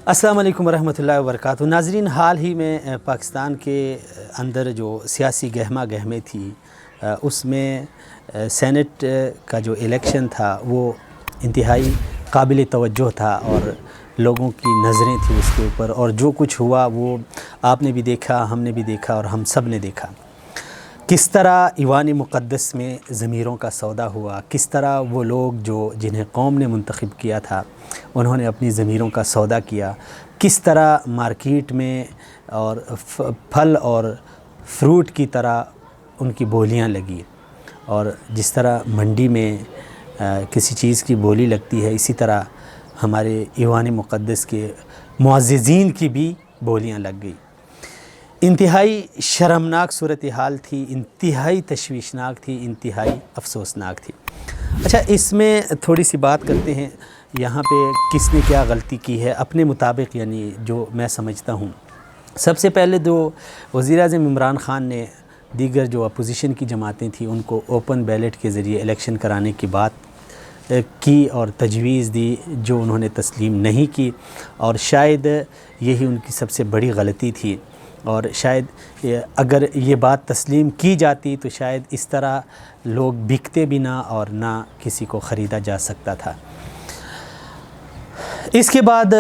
السلام علیکم ورحمۃ اللہ وبرکاتہ۔ ناظرین، حال ہی میں پاکستان کے اندر جو سیاسی گہما گہمی تھی اس میں سینٹ کا جو الیکشن تھا وہ انتہائی قابل توجہ تھا اور لوگوں کی نظریں تھیں اس کے اوپر، اور جو کچھ ہوا وہ آپ نے بھی دیکھا، ہم نے بھی دیکھا اور ہم سب نے دیکھا۔ کس طرح ایوان مقدس میں ضمیروں کا سودا ہوا، کس طرح وہ لوگ جنہیں قوم نے منتخب کیا تھا انہوں نے اپنی ضمیروں کا سودا کیا، کس طرح مارکیٹ میں اور پھل اور فروٹ کی طرح ان کی بولیاں لگی، اور جس طرح منڈی میں کسی چیز کی بولی لگتی ہے اسی طرح ہمارے ایوان مقدس کے معززین کی بھی بولیاں لگ گئی۔ انتہائی شرمناک صورتحال تھی، انتہائی تشویشناک تھی، انتہائی افسوسناک تھی۔ اچھا، اس میں تھوڑی سی بات کرتے ہیں یہاں پہ کس نے کیا غلطی کی ہے اپنے مطابق، یعنی جو میں سمجھتا ہوں۔ سب سے پہلے وزیر اعظم عمران خان نے دیگر جو اپوزیشن کی جماعتیں تھیں ان کو اوپن بیلٹ کے ذریعے الیکشن کرانے کی بات کی اور تجویز دی، جو انہوں نے تسلیم نہیں کی، اور شاید یہی ان کی سب سے بڑی غلطی تھی، اور شاید اگر یہ بات تسلیم کی جاتی تو شاید اس طرح لوگ بکتے بھی نہ اور نہ کسی کو خریدا جا سکتا تھا۔ اس کے بعد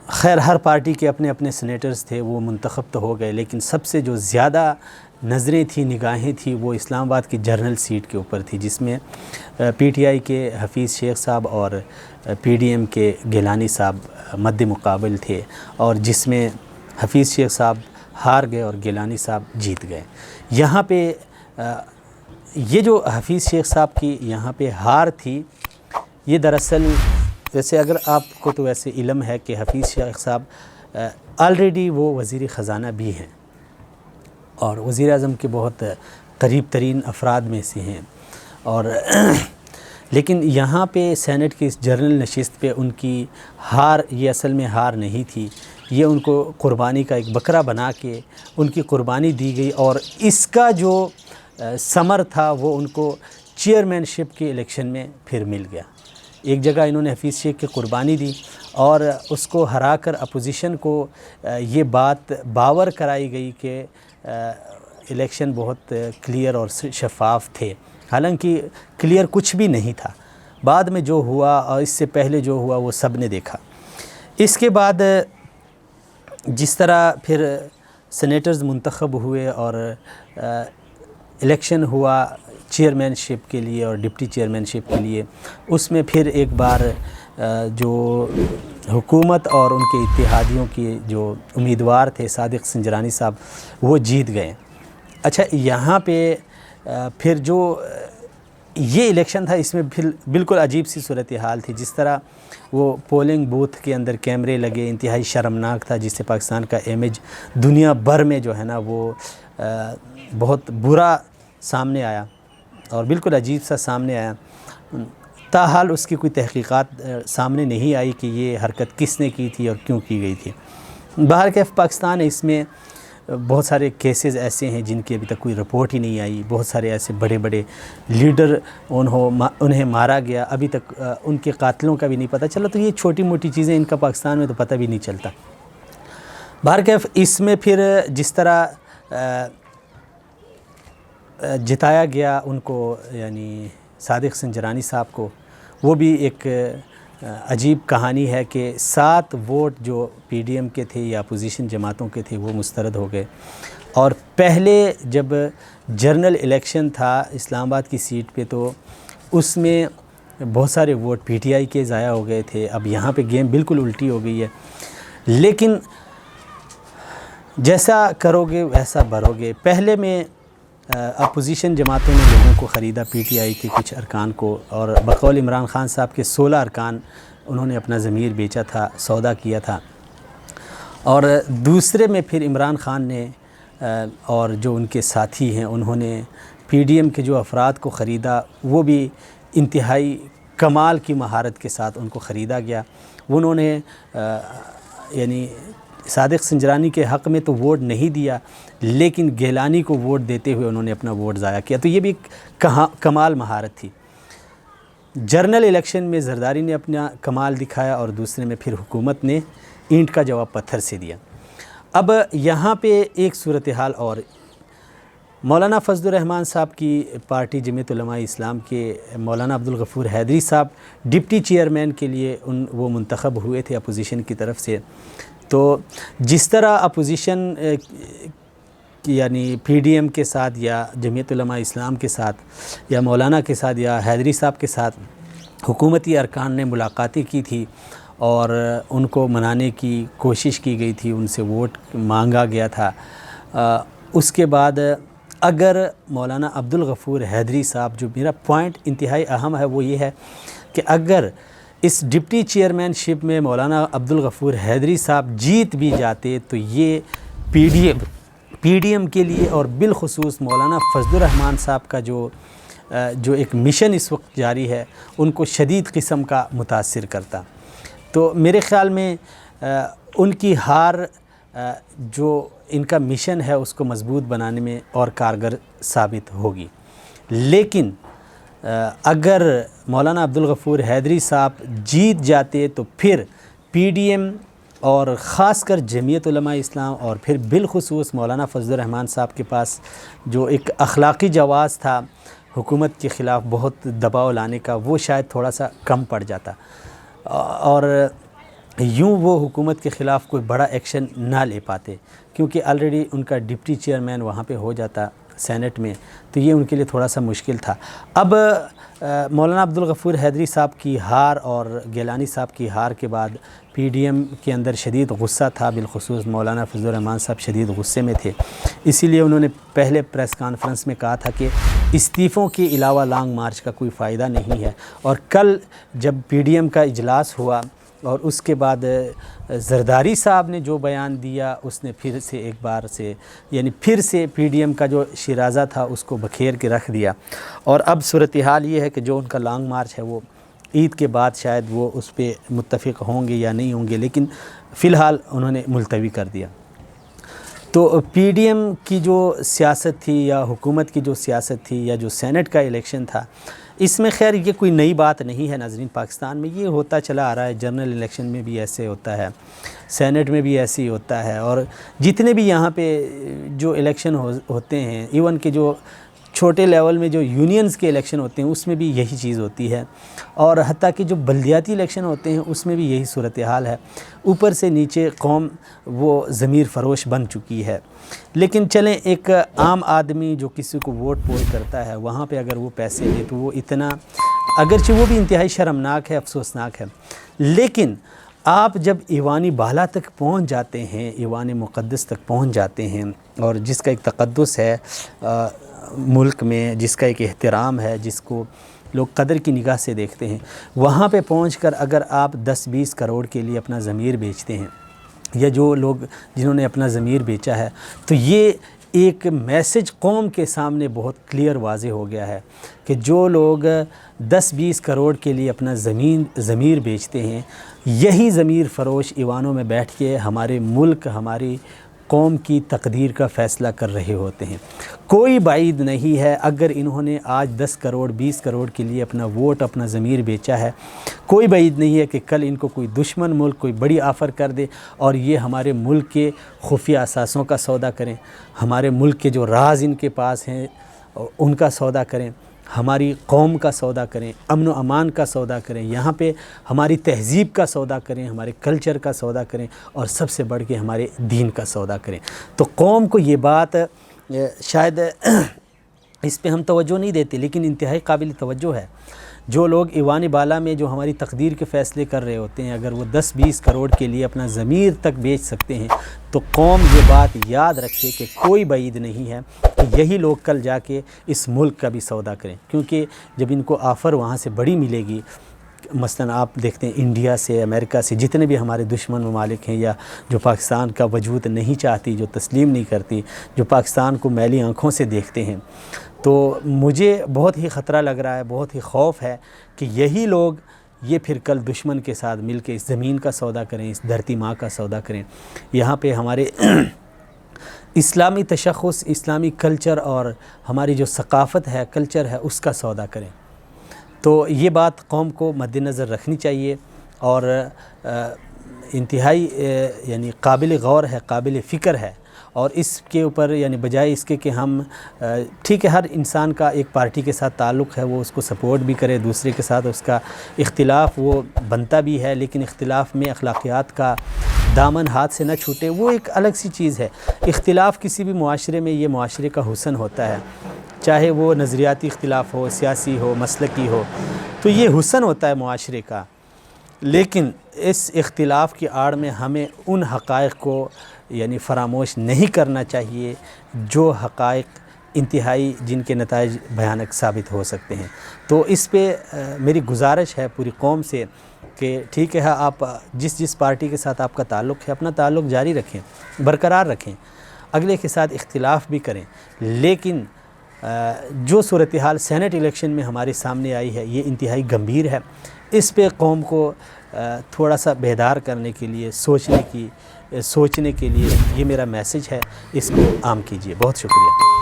خیر ہر پارٹی کے اپنے اپنے سینیٹرز تھے، وہ منتخب تو ہو گئے، لیکن سب سے جو زیادہ نظریں تھیں، نگاہیں تھیں، وہ اسلام آباد کی جرنل سیٹ کے اوپر تھی، جس میں پی ٹی آئی کے حفیظ شیخ صاحب اور پی ڈی ایم کے گیلانی صاحب مد مقابل تھے، اور جس میں حفیظ شیخ صاحب ہار گئے اور گیلانی صاحب جیت گئے۔ یہاں پہ یہ جو حفیظ شیخ صاحب کی یہاں پہ ہار تھی، یہ دراصل ویسے اگر آپ کو تو ویسے علم ہے کہ حفیظ شیخ صاحب آلریڈی وہ وزیر خزانہ بھی ہیں اور وزیر اعظم کے بہت قریب ترین افراد میں سے ہیں، اور لیکن یہاں پہ سینٹ کی اس جنرل نشست پہ ان کی ہار یہ اصل میں ہار نہیں تھی، یہ ان کو قربانی کا ایک بکرا بنا کے ان کی قربانی دی گئی، اور اس کا جو ثمر تھا وہ ان کو چیئرمین شپ کے الیکشن میں پھر مل گیا۔ ایک جگہ انہوں نے حفیظ شیخ کی قربانی دی اور اس کو ہرا کر اپوزیشن کو یہ بات باور کرائی گئی کہ الیکشن بہت کلیئر اور شفاف تھے، حالانکہ کلیئر کچھ بھی نہیں تھا۔ بعد میں جو ہوا اور اس سے پہلے جو ہوا وہ سب نے دیکھا۔ اس کے بعد جس طرح پھر سینیٹرز منتخب ہوئے اور الیکشن ہوا چیئرمین شپ کے لیے اور ڈپٹی چیئرمین شپ کے لیے، اس میں پھر ایک بار جو حکومت اور ان کے اتحادیوں کے جو امیدوار تھے صادق سنجرانی صاحب وہ جیت گئے۔ اچھا، یہاں پہ پھر جو یہ الیکشن تھا اس میں پھر بالکل عجیب سی صورتحال تھی، جس طرح وہ پولنگ بوتھ کے اندر کیمرے لگے، انتہائی شرمناک تھا، جس سے پاکستان کا امیج دنیا بھر میں جو ہے نا وہ بہت برا سامنے آیا اور بالکل عجیب سا سامنے آیا۔ تاحال اس کی کوئی تحقیقات سامنے نہیں آئی کہ یہ حرکت کس نے کی تھی اور کیوں کی گئی تھی۔ بہرکیف پاکستان اس میں بہت سارے کیسز ایسے ہیں جن کی ابھی تک کوئی رپورٹ ہی نہیں آئی، بہت سارے ایسے بڑے بڑے لیڈر انہیں مارا گیا، ابھی تک ان کے قاتلوں کا بھی نہیں پتہ چلا، تو یہ چھوٹی موٹی چیزیں ان کا پاکستان میں تو پتہ بھی نہیں چلتا۔ بہرکیف اس میں پھر جس طرح جتایا گیا ان کو، یعنی صادق سنجرانی صاحب کو، وہ بھی ایک عجیب کہانی ہے کہ 7 ووٹ جو پی ڈی ایم کے تھے یا اپوزیشن جماعتوں کے تھے وہ مسترد ہو گئے، اور پہلے جب جنرل الیکشن تھا اسلام آباد کی سیٹ پہ تو اس میں بہت سارے ووٹ پی ٹی آئی کے ضائع ہو گئے تھے۔ اب یہاں پہ گیم بالکل الٹی ہو گئی ہے، لیکن جیسا کرو گے ویسا بھرو گے۔ پہلے میں اپوزیشن جماعتوں نے لوگوں کو خریدا، پی ٹی آئی کے کچھ ارکان کو، اور بقول عمران خان صاحب کے 16 ارکان انہوں نے اپنا ضمیر بیچا تھا، سودا کیا تھا، اور دوسرے میں پھر عمران خان نے اور جو ان کے ساتھی ہیں انہوں نے پی ڈی ایم کے جو افراد کو خریدا، وہ بھی انتہائی کمال کی مہارت کے ساتھ ان کو خریدا گیا۔ انہوں نے یعنی صادق سنجرانی کے حق میں تو ووٹ نہیں دیا، لیکن گیلانی کو ووٹ دیتے ہوئے انہوں نے اپنا ووٹ ضائع کیا، تو یہ بھی کمال مہارت تھی۔ جرنل الیکشن میں زرداری نے اپنا کمال دکھایا اور دوسرے میں پھر حکومت نے اینٹ کا جواب پتھر سے دیا۔ اب یہاں پہ ایک صورتحال اور مولانا فضل الرحمان صاحب کی پارٹی جمعیت علماء اسلام کے مولانا عبدالغفور حیدری صاحب ڈپٹی چیئرمین کے لیے وہ منتخب ہوئے تھے اپوزیشن کی طرف سے۔ تو جس طرح اپوزیشن یعنی پی ڈی ایم کے ساتھ یا جمعیت علماء اسلام کے ساتھ یا مولانا کے ساتھ یا حیدری صاحب کے ساتھ حکومتی ارکان نے ملاقاتیں کی تھی اور ان کو منانے کی کوشش کی گئی تھی، ان سے ووٹ مانگا گیا تھا، اس کے بعد اگر مولانا عبدالغفور حیدری صاحب، جو میرا پوائنٹ انتہائی اہم ہے وہ یہ ہے کہ اگر اس ڈپٹی چیئرمین شپ میں مولانا عبدالغفور حیدری صاحب جیت بھی جاتے تو یہ پی ڈی ایم کے لیے اور بالخصوص مولانا فضل الرحمان صاحب کا جو ایک مشن اس وقت جاری ہے ان کو شدید قسم کا متاثر کرتا۔ تو میرے خیال میں ان کی ہار جو ان کا مشن ہے اس کو مضبوط بنانے میں اور کارگر ثابت ہوگی۔ لیکن اگر مولانا عبدالغفور حیدری صاحب جیت جاتے تو پھر پی ڈی ایم اور خاص کر جمعیت علماء اسلام اور پھر بالخصوص مولانا فضل الرحمان صاحب کے پاس جو ایک اخلاقی جواز تھا حکومت کے خلاف بہت دباؤ لانے کا، وہ شاید تھوڑا سا کم پڑ جاتا اور یوں وہ حکومت کے خلاف کوئی بڑا ایکشن نہ لے پاتے، کیونکہ آلریڈی ان کا ڈپٹی چیئرمین وہاں پہ ہو جاتا سینٹ میں، تو یہ ان کے لیے تھوڑا سا مشکل تھا۔ اب مولانا عبدالغفور حیدری صاحب کی ہار اور گیلانی صاحب کی ہار کے بعد پی ڈی ایم کے اندر شدید غصہ تھا، بالخصوص مولانا فضل الرحمان صاحب شدید غصے میں تھے، اسی لیے انہوں نے پہلے پریس کانفرنس میں کہا تھا کہ استعفوں کے علاوہ لانگ مارچ کا کوئی فائدہ نہیں ہے۔ اور کل جب پی ڈی ایم کا اجلاس ہوا اور اس کے بعد زرداری صاحب نے جو بیان دیا، اس نے پھر سے ایک بار سے یعنی پھر سے پی ڈی ایم کا جو شیرازہ تھا اس کو بکھیر کے رکھ دیا، اور اب صورتحال یہ ہے کہ جو ان کا لانگ مارچ ہے وہ عید کے بعد شاید وہ اس پہ متفق ہوں گے یا نہیں ہوں گے، لیکن فی الحال انہوں نے ملتوی کر دیا۔ تو پی ڈی ایم کی جو سیاست تھی یا حکومت کی جو سیاست تھی یا جو سینٹ کا الیکشن تھا، اس میں خیر یہ کوئی نئی بات نہیں ہے ناظرین، پاکستان میں یہ ہوتا چلا آ رہا ہے، جنرل الیکشن میں بھی ایسے ہوتا ہے، سینٹ میں بھی ایسے ہی ہوتا ہے، اور جتنے بھی یہاں پہ جو الیکشن ہوتے ہیں، ایون کہ جو چھوٹے لیول میں جو یونینز کے الیکشن ہوتے ہیں اس میں بھی یہی چیز ہوتی ہے، اور حتیٰ کہ جو بلدیاتی الیکشن ہوتے ہیں اس میں بھی یہی صورتحال ہے۔ اوپر سے نیچے قوم وہ ضمیر فروش بن چکی ہے۔ لیکن چلیں، ایک عام آدمی جو کسی کو ووٹ پول کرتا ہے، وہاں پہ اگر وہ پیسے دے تو وہ اتنا، اگرچہ وہ بھی انتہائی شرمناک ہے، افسوسناک ہے، لیکن آپ جب ایوانی بالا تک پہنچ جاتے ہیں، ایوان مقدس تک پہنچ جاتے ہیں، اور جس کا ایک تقدس ہے ملک میں، جس کا ایک احترام ہے، جس کو لوگ قدر کی نگاہ سے دیکھتے ہیں، وہاں پہ پہنچ کر اگر آپ 10-20 کروڑ کے لیے اپنا ضمیر بیچتے ہیں، یا جو لوگ جنہوں نے اپنا ضمیر بیچا ہے، تو یہ ایک میسج قوم کے سامنے بہت کلیئر واضح ہو گیا ہے کہ جو لوگ 10-20 کروڑ کے لیے اپنا ضمیر بیچتے ہیں، یہی ضمیر فروش ایوانوں میں بیٹھ کے ہمارے ملک، ہماری قوم کی تقدیر کا فیصلہ کر رہے ہوتے ہیں۔ کوئی بعید نہیں ہے اگر انہوں نے آج 10 کروڑ 20 کروڑ کے لیے اپنا ووٹ، اپنا ضمیر بیچا ہے، کوئی بعید نہیں ہے کہ کل ان کو کوئی دشمن ملک کوئی بڑی آفر کر دے اور یہ ہمارے ملک کے خفیہ اثاثوں کا سودا کریں، ہمارے ملک کے جو راز ان کے پاس ہیں ان کا سودا کریں، ہماری قوم کا سودا کریں، امن و امان کا سودا کریں، یہاں پہ ہماری تہذیب کا سودا کریں، ہمارے کلچر کا سودا کریں، اور سب سے بڑھ کے ہمارے دین کا سودا کریں۔ تو قوم کو یہ بات شاید اس پہ ہم توجہ نہیں دیتے، لیکن انتہائی قابل توجہ ہے۔ جو لوگ ایوان بالا میں جو ہماری تقدیر کے فیصلے کر رہے ہوتے ہیں، اگر وہ 10-20 کروڑ کے لیے اپنا ضمیر تک بیچ سکتے ہیں، تو قوم یہ بات یاد رکھے کہ کوئی بعید نہیں ہے کہ یہی لوگ کل جا کے اس ملک کا بھی سودا کریں، کیونکہ جب ان کو آفر وہاں سے بڑی ملے گی، مثلا آپ دیکھتے ہیں انڈیا سے، امریکہ سے، جتنے بھی ہمارے دشمن ممالک ہیں یا جو پاکستان کا وجود نہیں چاہتی، جو تسلیم نہیں کرتی، جو پاکستان کو میلی آنکھوں سے دیکھتے ہیں، تو مجھے بہت ہی خطرہ لگ رہا ہے، بہت ہی خوف ہے کہ یہی لوگ یہ پھر کل دشمن کے ساتھ مل کے اس زمین کا سودا کریں، اس دھرتی ماں کا سودا کریں، یہاں پہ ہمارے اسلامی تشخص، اسلامی کلچر اور ہماری جو ثقافت ہے، کلچر ہے، اس کا سودا کریں۔ تو یہ بات قوم کو مد نظر رکھنی چاہیے، اور انتہائی یعنی قابل غور ہے، قابل فکر ہے، اور اس کے اوپر یعنی بجائے اس کے کہ ہم ٹھیک ہے ہر انسان کا ایک پارٹی کے ساتھ تعلق ہے، وہ اس کو سپورٹ بھی کرے، دوسرے کے ساتھ اس کا اختلاف وہ بنتا بھی ہے، لیکن اختلاف میں اخلاقیات کا دامن ہاتھ سے نہ چھوٹے، وہ ایک الگ سی چیز ہے۔ اختلاف کسی بھی معاشرے میں یہ معاشرے کا حسن ہوتا ہے، چاہے وہ نظریاتی اختلاف ہو، سیاسی ہو، مسلکی ہو، تو یہ حسن ہوتا ہے معاشرے کا۔ لیکن اس اختلاف کی آڑ میں ہمیں ان حقائق کو یعنی فراموش نہیں کرنا چاہیے جو حقائق انتہائی جن کے نتائج بھیانک ثابت ہو سکتے ہیں۔ تو اس پہ میری گزارش ہے پوری قوم سے کہ ٹھیک ہے آپ جس پارٹی کے ساتھ آپ کا تعلق ہے اپنا تعلق جاری رکھیں، برقرار رکھیں، اگلے کے ساتھ اختلاف بھی کریں، لیکن جو صورتحال سینٹ الیکشن میں ہمارے سامنے آئی ہے یہ انتہائی گمبھیر ہے۔ اس پہ قوم کو تھوڑا سا بیدار کرنے کے لیے سوچنے کے لیے یہ میرا میسج ہے، اس کو عام کیجیے۔ بہت شکریہ۔